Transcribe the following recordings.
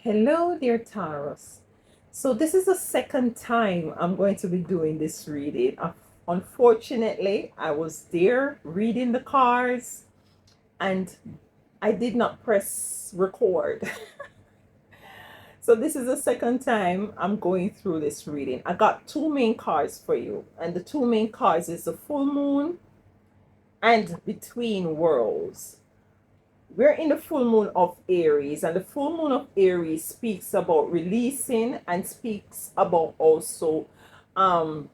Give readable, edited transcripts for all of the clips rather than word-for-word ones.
Hello, dear Taurus. So this is the second time I'm going to be doing this reading. Unfortunately, I was there reading the cards and I did not press record. So this is the second time I'm going through this reading. I got two main cards for you, and the two main cards is the full moon and between worlds. We're in the full moon of Aries, and the full moon of Aries speaks about releasing and speaks about also um,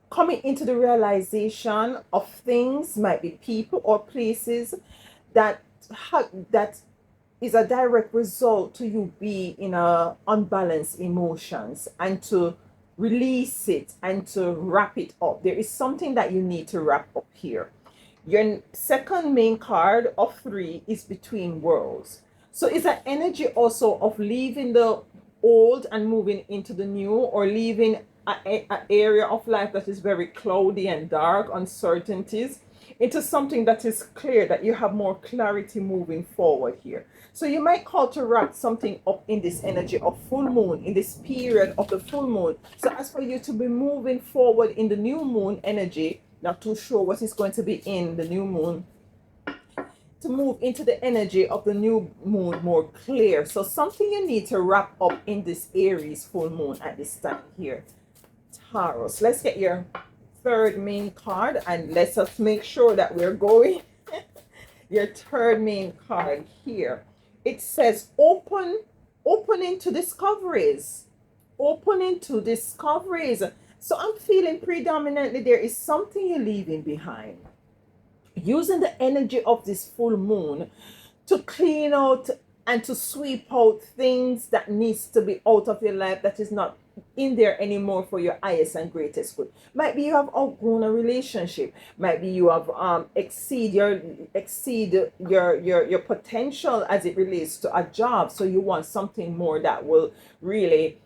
coming into the realization of things, might be people or places that that is a direct result to you be in a unbalanced emotions, and to release it and to wrap it up. There is something that you need to wrap up here. Your second main card of three is between worlds. So it's an energy also of leaving the old and moving into the new, or leaving an area of life that is very cloudy and dark, uncertainties, into something that is clear, that you have more clarity moving forward here. So you might call to wrap something up in this energy of full moon, in this period of the full moon. So as for you to be moving forward in the new moon energy, not too sure what is going to be in the new moon, to move into the energy of the new moon more clear. So something you need to wrap up in this Aries full moon at this time here. Taurus, let's get your third main card and let's just make sure that we're going. Your third main card here. It says opening to discoveries. Opening to discoveries. So I'm feeling predominantly there is something you're leaving behind. Using the energy of this full moon to clean out and to sweep out things that needs to be out of your life, that is not in there anymore for your highest and greatest good. Might be you have outgrown a relationship. Might be you have exceed your potential as it relates to a job. So you want something more that will really,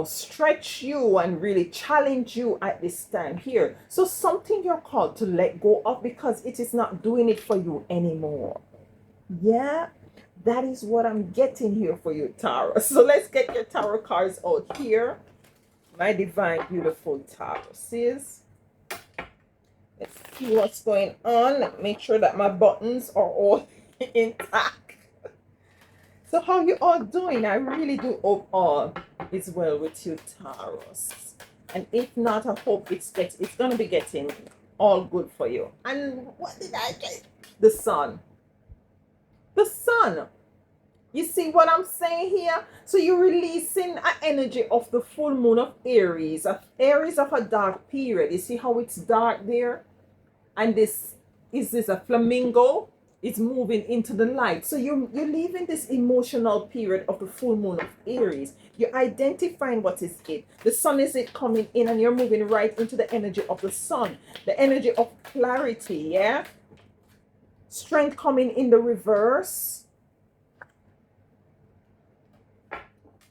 stretch you and really challenge you at this time here. So something you're called to let go of because it is not doing it for you anymore. Yeah, that is what I'm getting here for you, Tarot. So let's get your tarot cards out here. My divine, beautiful Tauruses. Let's see what's going on. Let me make sure that my buttons are all intact. So how you all doing? I really do hope all is well with you, Taurus. And if not, I hope it's going to be getting all good for you. And what did I get? The sun. The sun. You see what I'm saying here? So you're releasing an energy of the full moon of Aries. Aries of a dark period. You see how it's dark there? And this a flamingo? It's moving into the light. So you're leaving this emotional period of the full moon of Aries. You're identifying what is it. The sun is it coming in, and you're moving right into the energy of the sun. The energy of clarity, yeah? Strength coming in the reverse.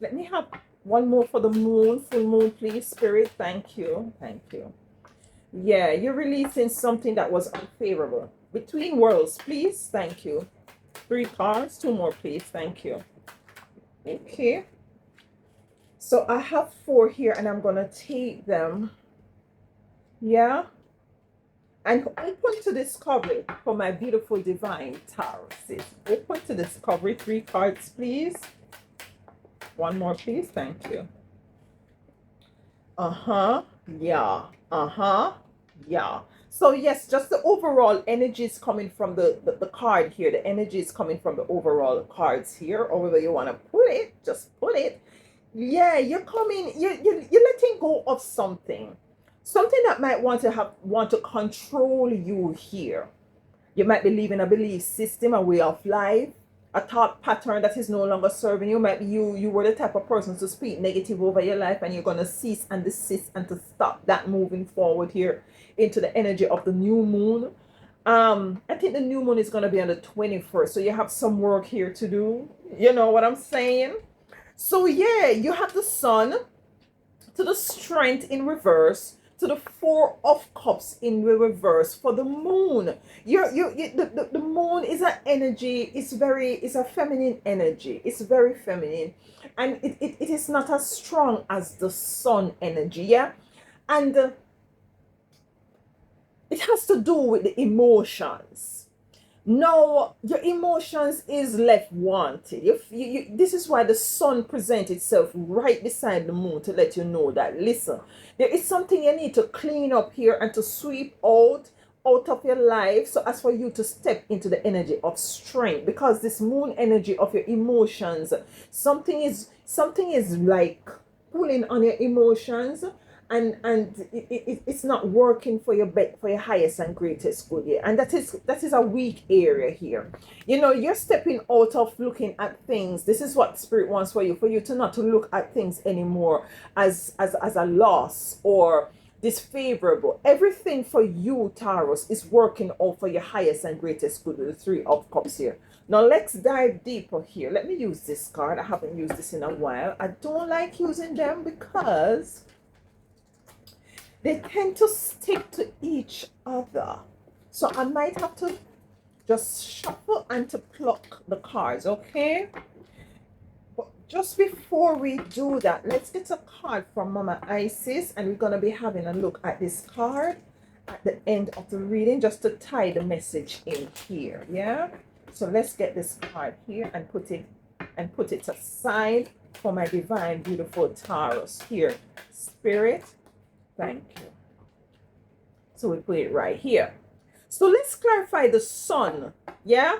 Let me have one more for the moon, full moon, please, Spirit. Thank you. Thank you. Yeah, you're releasing something that was unfavorable. Between worlds, please. Thank you. 3 cards. 2 more, please. Thank you. Okay. So I have 4 here, and I'm going to take them. Yeah. And open to discovery for my beautiful divine Taurus. Open to discovery. 3 cards, please. 1 more, please. Thank you. Yeah. Yeah. So yes, just the overall energy is coming from the card here. The energy is coming from the overall cards here. However you want to put it, just put it. Yeah, you're coming, you're letting go of something. Something that might want to control you here. You might be leaving a belief system, a way of life, a thought pattern that is no longer serving you. Might be you were the type of person to speak negative over your life, and you're going to cease and desist and to stop that moving forward here into the energy of the new moon. I think the new moon is going to be on the 21st, so you have some work here to do. You know what I'm saying? So yeah, you have the sun to the strength in reverse, to the Four of Cups in the reverse for the moon. The moon is an energy. It's a feminine energy. It's very feminine, and it is not as strong as the sun energy. Yeah, and it has to do with the emotions. No, your emotions is left wanted. This is why the sun presents itself right beside the moon to let you know that, listen, there is something you need to clean up here and to sweep out of your life, so as for you to step into the energy of strength, because this moon energy of your emotions, something is like pulling on your emotions, and it's not working for for your highest and greatest good. Yeah, and that is a weak area here. You're stepping out of looking at things. This is what spirit wants for you to not to look at things anymore as a loss or disfavorable. Everything for you, Taurus, is working out for your highest and greatest good with the Three of Cups here. Now let's dive deeper here. Let me use this card. I haven't used this in a while. I don't like using them because they tend to stick to each other. So I might have to just shuffle and to pluck the cards, okay? But just before we do that, let's get a card from Mama Isis, and we're going to be having a look at this card at the end of the reading just to tie the message in here, yeah? So let's get this card here and put it aside for my divine, beautiful Taurus here. Spirit, thank you. So we put it right here. So let's clarify the sun. Yeah?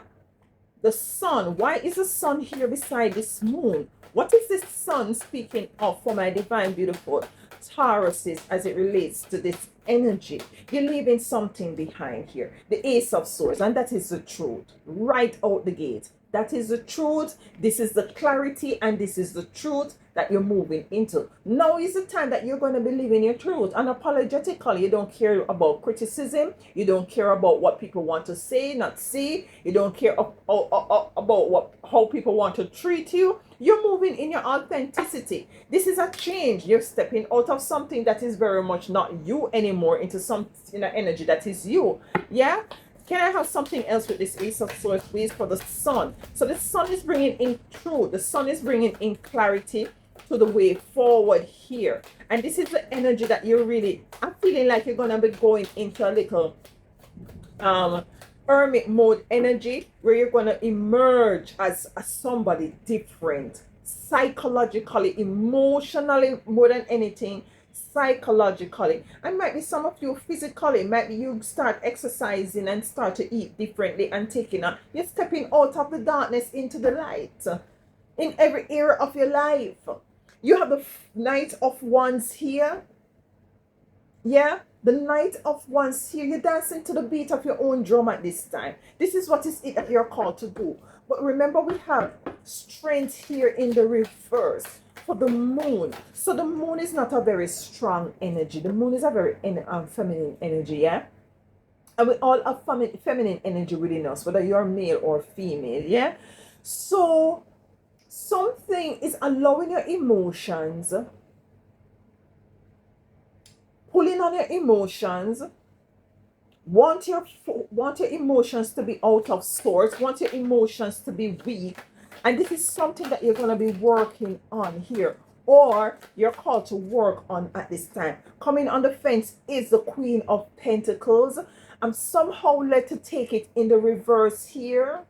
The sun. Why is the sun here beside this moon? What is this sun speaking of for my divine, beautiful Tauruses as it relates to this energy? You're leaving something behind here. The Ace of Swords. And that is the truth. Right out the gate. That is the truth. This is the clarity, and this is the truth that you're moving into. Now is the time that you're going to be living your truth unapologetically. You don't care about criticism. You don't care about what people want to say, not say. You don't care about how people want to treat you. You're moving in your authenticity. This is a change. You're stepping out of something that is very much not you anymore into some energy that is you. Yeah? Can I have something else with this Ace of Swords, please, for the sun? So the sun is bringing in truth. The sun is bringing in clarity to the way forward here. And this is the energy that I'm feeling like you're going to be going into a little hermit mode energy, where you're going to emerge as somebody different, psychologically, emotionally, more than anything. Psychologically, and might be some of you physically. Might be you start exercising and start to eat differently and you're stepping out of the darkness into the light in every area of your life. You have the Knight of Wands here. Yeah, the Knight of Wands here. You're dancing to the beat of your own drum at this time. This is what is it that you're called to do. But remember, we have strength here in the reverse for the moon. So the moon is not a very strong energy. The moon is a very feminine energy, yeah? And we all have feminine energy within us, whether you're male or female, yeah? So something is allowing your emotions, pulling on your emotions, want your emotions to be out of sorts, want your emotions to be weak. And this is something that you're going to be working on here, or you're called to work on at this time. Coming on the fence is the Queen of Pentacles. I'm somehow led to take it in the reverse here.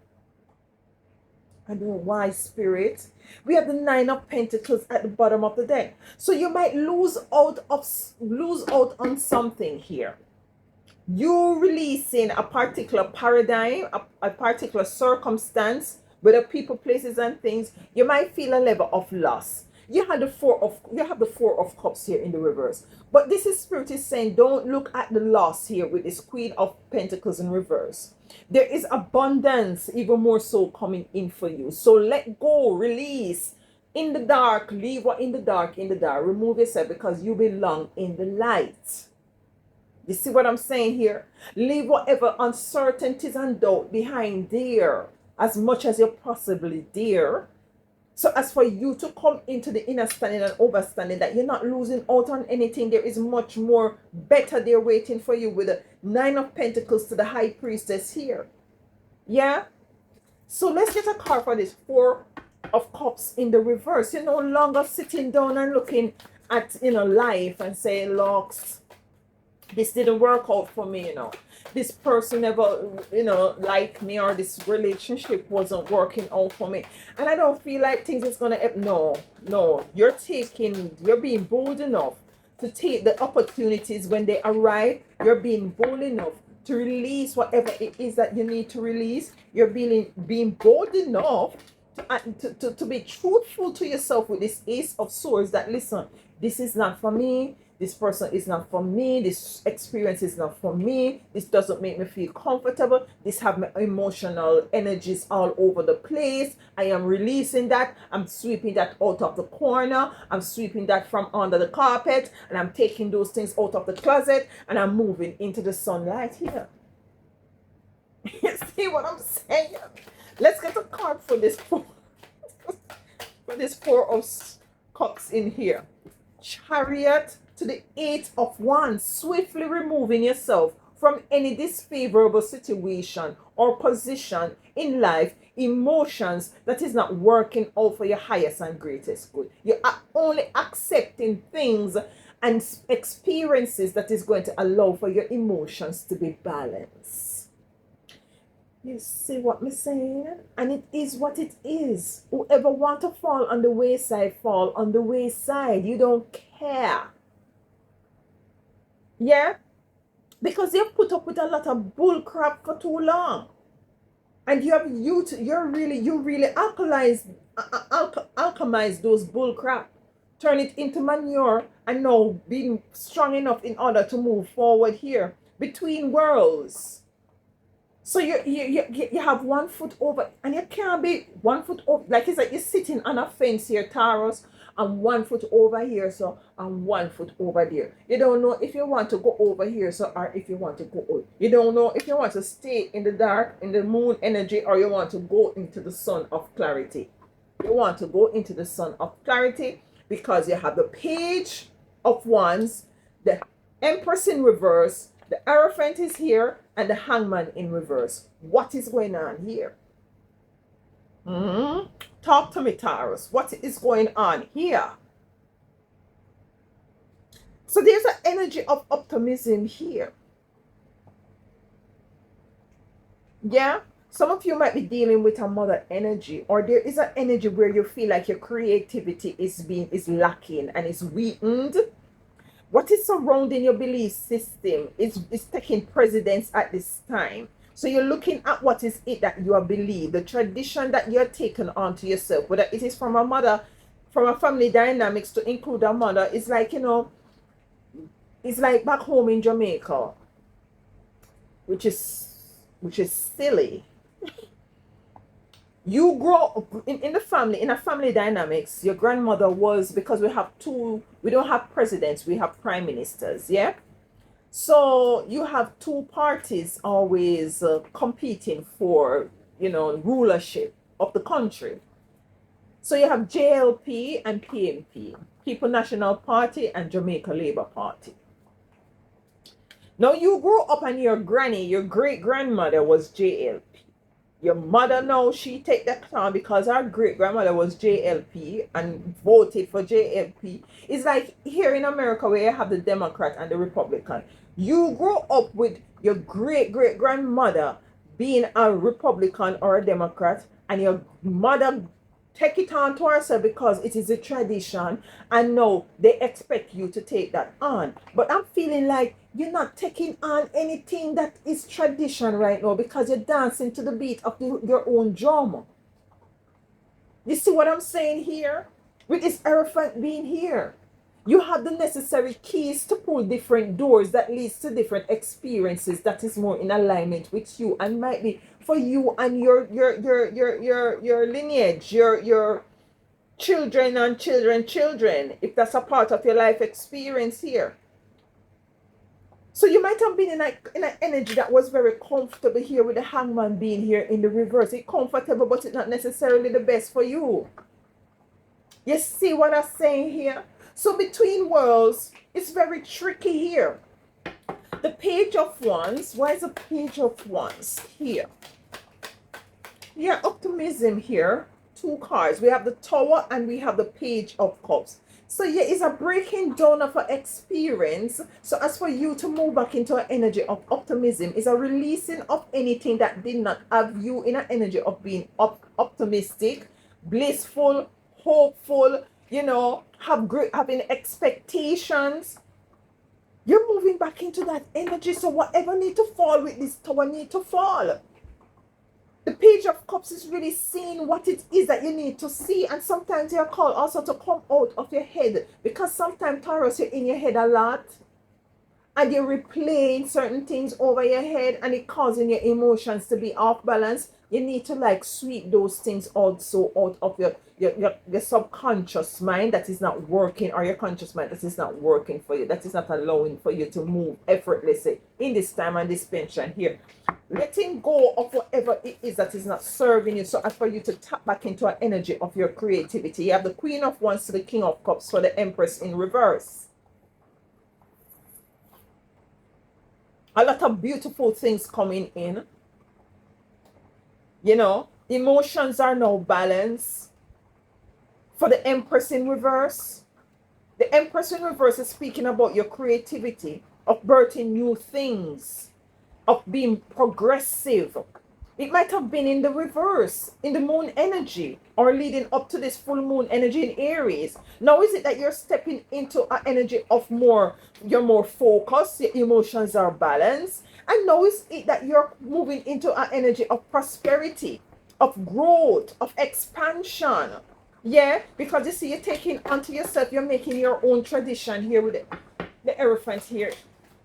I don't know why, Spirit. We have the Nine of Pentacles at the bottom of the deck. So you might lose out on something here. You releasing a particular paradigm, a particular circumstance, whether people, places, and things. You might feel a level of loss. You have the Four of Cups here in the reverse. But this is Spirit is saying, don't look at the loss here with this Queen of Pentacles in reverse. There is abundance, even more so, coming in for you. So let go, release. In the dark, leave what in the dark, remove yourself, because you belong in the light. You see what I'm saying here? Leave whatever uncertainties and doubt behind there, as much as you possibly dare. So as for you to come into the understanding and understanding that you're not losing out on anything, there is much more better there waiting for you with the Nine of Pentacles to the High Priestess here. Yeah? So let's get a card for this Four of Cups in the reverse. You're no longer sitting down and looking at, life and saying, looks, this didn't work out for me, this person never, liked me, or this relationship wasn't working out for me, and I don't feel like things is gonna help. No, you're being bold enough to take the opportunities when they arrive. You're being bold enough to release whatever it is that you need to release. You're being bold enough to be truthful to yourself with this Ace of Swords, that listen, this is not for me. This person is not for me. This experience is not for me. This doesn't make me feel comfortable. This have my emotional energies all over the place. I am releasing that. I'm sweeping that out of the corner. I'm sweeping that from under the carpet. And I'm taking those things out of the closet. And I'm moving into the sunlight here. You see what I'm saying? Let's get a card for this Four of Cups in here. Chariot to the Eight of Wands, swiftly removing yourself from any disfavorable situation or position in life, emotions that is not working out for your highest and greatest good. You are only accepting things and experiences that is going to allow for your emotions to be balanced. You see what I'm saying? And it is what it is. Whoever want to fall on the wayside, fall on the wayside. You don't care. Yeah? Because you've put up with a lot of bull crap for too long. And you really alchemize those bull crap. Turn it into manure, and now being strong enough in order to move forward here between worlds. So you have 1 foot over, and you can't be 1 foot over. Like it's like you're sitting on a fence here, Taurus, and 1 foot over here, so, and 1 foot over there. You don't know if you want to go over here, so, or if you want to go over. You don't know if you want to stay in the dark, in the moon energy, or you want to go into the sun of clarity. You want to go into the sun of clarity because you have the Page of Wands, the Empress in reverse, the Hierophant is here, and the Hangman in reverse. What is going on here? Talk to me, Taurus. What is going on here? So there's an energy of optimism here. Yeah? Some of you might be dealing with a mother energy, or there is an energy where you feel like your creativity is lacking and is weakened. What is surrounding your belief system is taking precedence at this time. So you're looking at what is it that you believe, the tradition that you're taking onto yourself, whether it is from a mother, from a family dynamics to include a mother. It's like, it's like back home in Jamaica, which is silly. You grow up in the family, in a family dynamics. Your grandmother was, because we don't have presidents, we have prime ministers, yeah? So you have two parties always competing for, rulership of the country. So you have JLP and PNP, People National Party and Jamaica Labour Party. Now you grew up and your granny, your great-grandmother was JLP. Your mother now, she take that on because her great-grandmother was JLP and voted for JLP. It's like here in America where you have the Democrat and the Republican. You grow up with your great-great-grandmother being a Republican or a Democrat, and your mother take it on to herself because it is a tradition, and now they expect you to take that on. But I'm feeling like you're not taking on anything that is tradition right now because you're dancing to the beat of your own drum. You see what I'm saying here? With this Hierophant being here, you have the necessary keys to pull different doors that leads to different experiences that is more in alignment with you, and might be for you and your lineage, your children and children, if that's a part of your life experience here. So you might have been in an energy that was very comfortable here with the Hangman being here in the reverse. It's comfortable, but it's not necessarily the best for you. You see what I'm saying here? So between worlds, it's very tricky here. The Page of Wands. Why is the Page of Wands here? Yeah, optimism here. Two cards. We have the Tower and we have the Page of Cups. So yeah, it's a breaking down of an experience. So as for you to move back into an energy of optimism, is a releasing of anything that did not have you in an energy of being optimistic, blissful, hopeful, having expectations. You're moving back into that energy. So whatever need to fall with this Tower need to fall. The Page of Cups is really seeing what it is that you need to see. And sometimes you're called also to come out of your head. Because sometimes, Taurus, you're in your head a lot. And you're replaying certain things over your head. And it causing your emotions to be off balance. You need to like sweep those things also out of your subconscious mind that is not working. Or your conscious mind that is not working for you. That is not allowing for you to move effortlessly in this time and this pension here. Letting go of whatever it is that is not serving you, so as for you to tap back into an energy of your creativity. You have the Queen of Wands to the King of Cups for the Empress in reverse. A lot of beautiful things coming in. Emotions are now balanced. For the Empress in reverse, the Empress in reverse is speaking about your creativity, of birthing new things, of being progressive. It might have been in the reverse, in the moon energy, or leading up to this full moon energy in Aries. Now is it that you're stepping into an energy of you're more focused, your emotions are balanced, and now is it that you're moving into an energy of prosperity, of growth, of expansion. Yeah, because you see, you're taking onto yourself, you're making your own tradition here with the Hierophant here.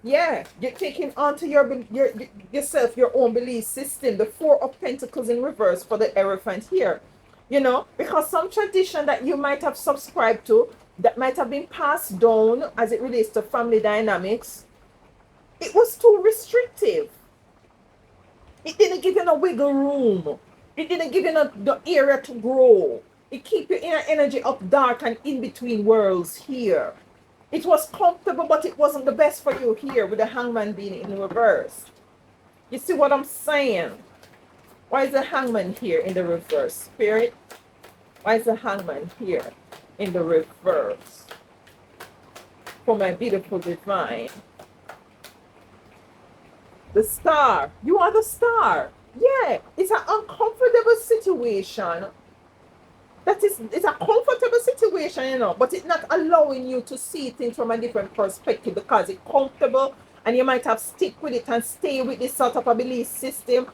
Yeah, you're taking onto yourself your own belief system. The Four of Pentacles in reverse for the Hierophant here. Because some tradition that you might have subscribed to, that might have been passed down as it relates to family dynamics, it was too restrictive. It didn't give you no wiggle room. It didn't give you the area to grow. It keep you in an energy of dark and in between worlds here. It was comfortable, but it wasn't the best for you here with the Hangman being in reverse. You see what I'm saying? Why is the Hangman here in the reverse, Spirit? Why is the Hangman here in the reverse? For my beautiful divine. The Star. You are the Star. Yeah, it's an uncomfortable situation. It's a comfortable situation, but it's not allowing you to see things from a different perspective because it's comfortable and you might have stick with it and stay with this sort of a belief system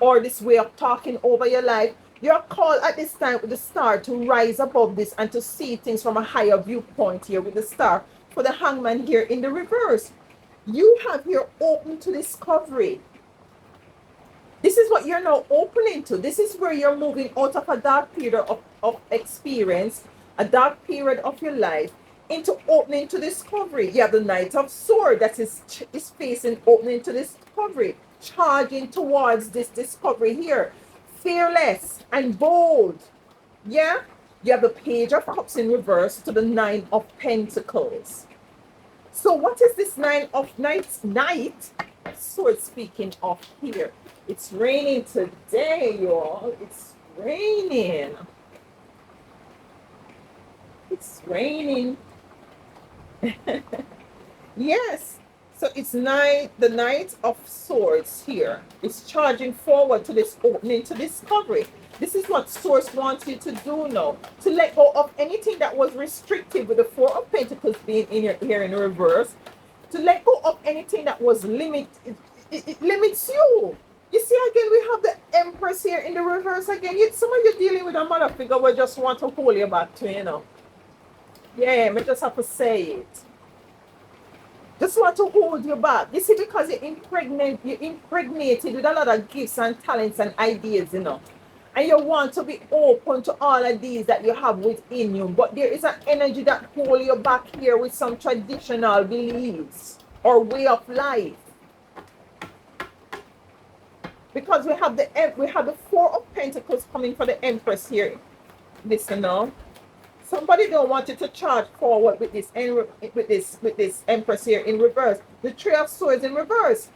or this way of talking over your life. You're called at this time with the Star to rise above this and to see things from a higher viewpoint here with the Star. For the Hangman here in the reverse, you have your open to discovery. This is what you're now opening to. This is where you're moving out of a dark period of experience, a dark period of your life, into opening to discovery. You have the Knight of Swords that is facing opening to discovery, charging towards this discovery here. Fearless and bold. Yeah? You have the Page of Cups in reverse to the Nine of Pentacles. So what is this Knight of Swords speaking of here? It's raining today, y'all. It's raining. It's raining. Yes. So it's the Knight of Swords here. It's charging forward to this opening to discovery. This is what Source wants you to do now. To let go of anything that was restrictive with the Four of Pentacles being here in reverse. To let go of anything that was limited. It limits you. You see, again, we have the Empress here in the reverse again. Some of you dealing with a mother figure we just want to hold you back to, Yeah, I just have to say it. Just want to hold you back. You see, because you're impregnated with a lot of gifts and talents and ideas, And you want to be open to all of these that you have within you. But there is an energy that holds you back here with some traditional beliefs or way of life. Because we have the Four of Pentacles coming for the Empress here. Listen now. Somebody don't want you to charge forward with this with this Empress here in reverse. The Three of Swords in reverse.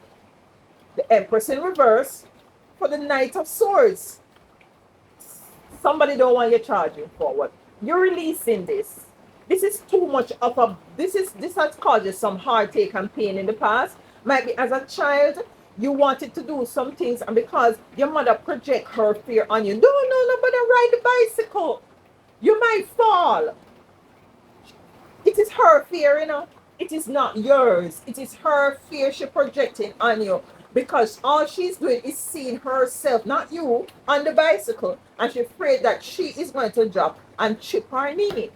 The Empress in reverse for the Knight of Swords. Somebody don't want you charging forward. You're releasing this. This is too much of a this has caused you some heartache and pain in the past. Might be as a child, you wanted to do some things, and because your mother project her fear on you, don't nobody ride the bicycle. You might fall. It is her fear, you know. It is not yours. It is her fear she projecting on you. Because all she's doing is seeing herself, not you, on the bicycle. And she's afraid that she is going to drop and chip her knee.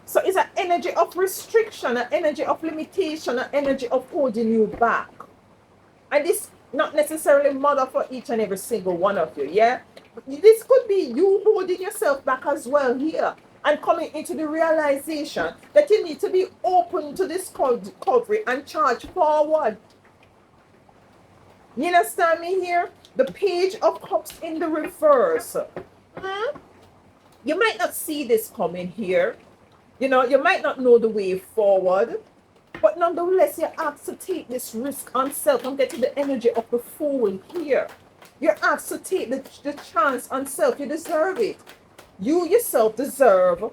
So it's an energy of restriction, an energy of limitation, an energy of holding you back. And this not necessarily mother for each and every single one of you, yeah? This could be you holding yourself back as well here and coming into the realization that you need to be open to this discovery and charge forward. You understand me here? The Page of Cups in the reverse. You might not see this coming here. You know, you might not know the way forward. But nonetheless, you're asked to take this risk on self. I'm getting the energy of the Fool here. You're asked to take the chance on self. You deserve it. You yourself deserve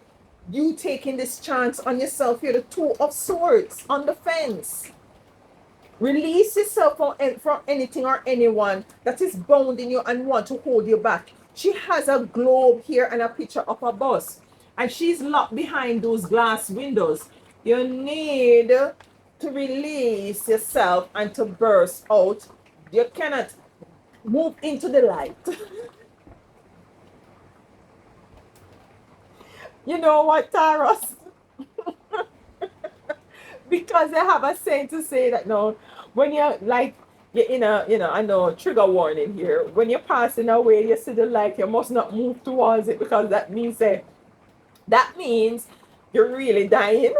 you taking this chance on yourself here. The Two of Swords on the fence. Release yourself from anything or anyone that is bounding you and want to hold you back. She has a globe here and a picture of a bus. And she's locked behind those glass windows. You need to release yourself and to burst out. You cannot move into the light. You know what, Taurus? Because they have a saying to say that no, when you're like, you're in a, you know, I know, trigger warning here. When you're passing away, you see the light, you must not move towards it because that means you're really dying.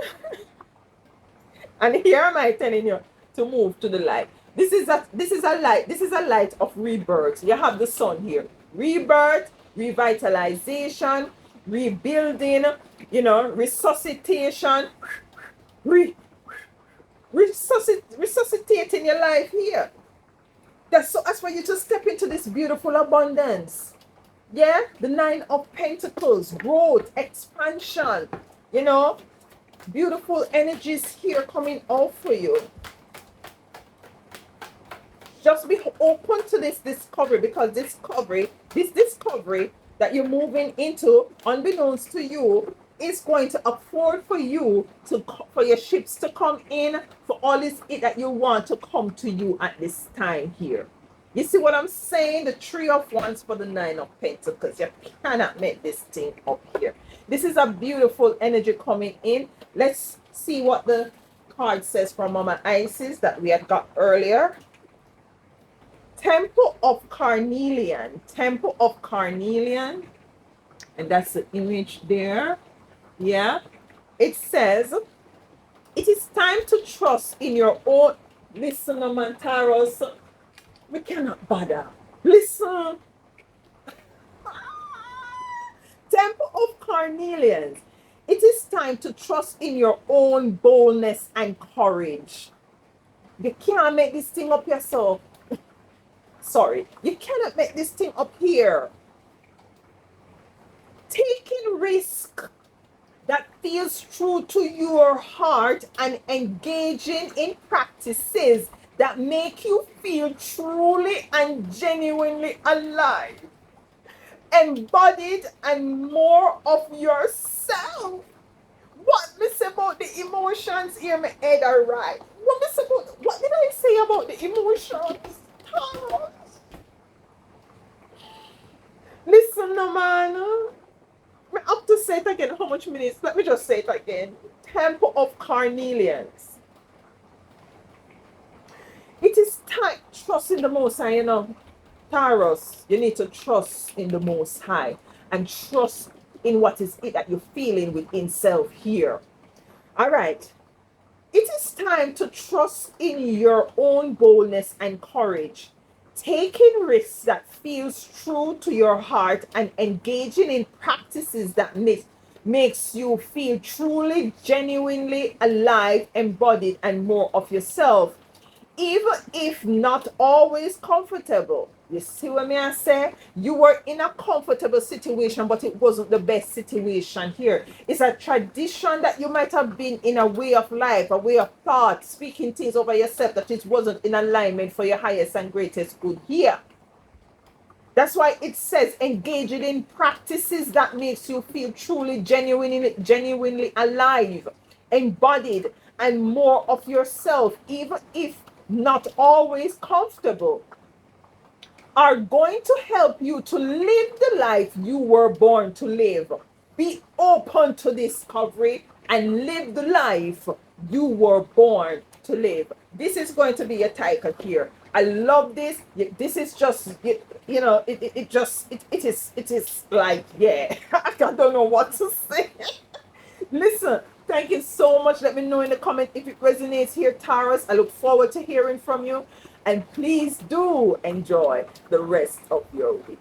And here am I telling you to move to the light. This is a light of rebirth. You have the sun here. Rebirth, revitalization, rebuilding, you know, resuscitation, resuscitating your life here. That's for you to step into this beautiful abundance. Yeah, the Nine of Pentacles, growth, expansion, you know, beautiful energies here coming out for you. Just be open to this discovery, because this discovery that you're moving into, unbeknownst to you, is going to afford for you for your ships to come in, for all this that you want to come to you at this time here. You see what I'm saying? The Three of Wands for the Nine of Pentacles. You cannot make this thing up here. This is a beautiful energy coming in. Let's see what the card says from Mama Isis that we had got earlier. Temple of Carnelian. Temple of Carnelian. And that's the image there. Yeah. It says, it is time to trust in your own. Listen, Taurus. We cannot bother. Listen. Temple of Carnelians. It is time to trust in your own boldness and courage. You can't make this thing up yourself. Sorry. You cannot make this thing up here. Taking risk that feels true to your heart and engaging in practices that make you feel truly and genuinely alive, embodied, and more of yourself. What me say about the emotions here, my head are right. What did I say about the emotions? Listen, no man. I have to say it again. How much minutes? Let me just say it again. Temple of Carnelians. It is time. Trust in the Most High, you know. Taurus, you need to trust in the Most High and trust in what is it that you're feeling within self here. All right. It is time to trust in your own boldness and courage. taking risks that feels true to your heart and engaging in practices that makes you feel truly genuinely alive, embodied, and more of yourself, even if not always comfortable. You see what I say? You were in a comfortable situation, but it wasn't the best situation here. It's a tradition that you might have been in, a way of life, a way of thought, speaking things over yourself that it wasn't in alignment for your highest and greatest good here. That's why it says engaging in practices that makes you feel truly genuinely alive, embodied, and more of yourself, even if not always comfortable, are going to help you to live the life you were born to live. Be open to discovery and live the life you were born to live. This is going to be a title here. I love this. This is just, it is like, yeah, I don't know what to say. Listen, thank you so much. Let me know in the comment if it resonates here, Taurus. I look forward to hearing from you. And please do enjoy the rest of your week.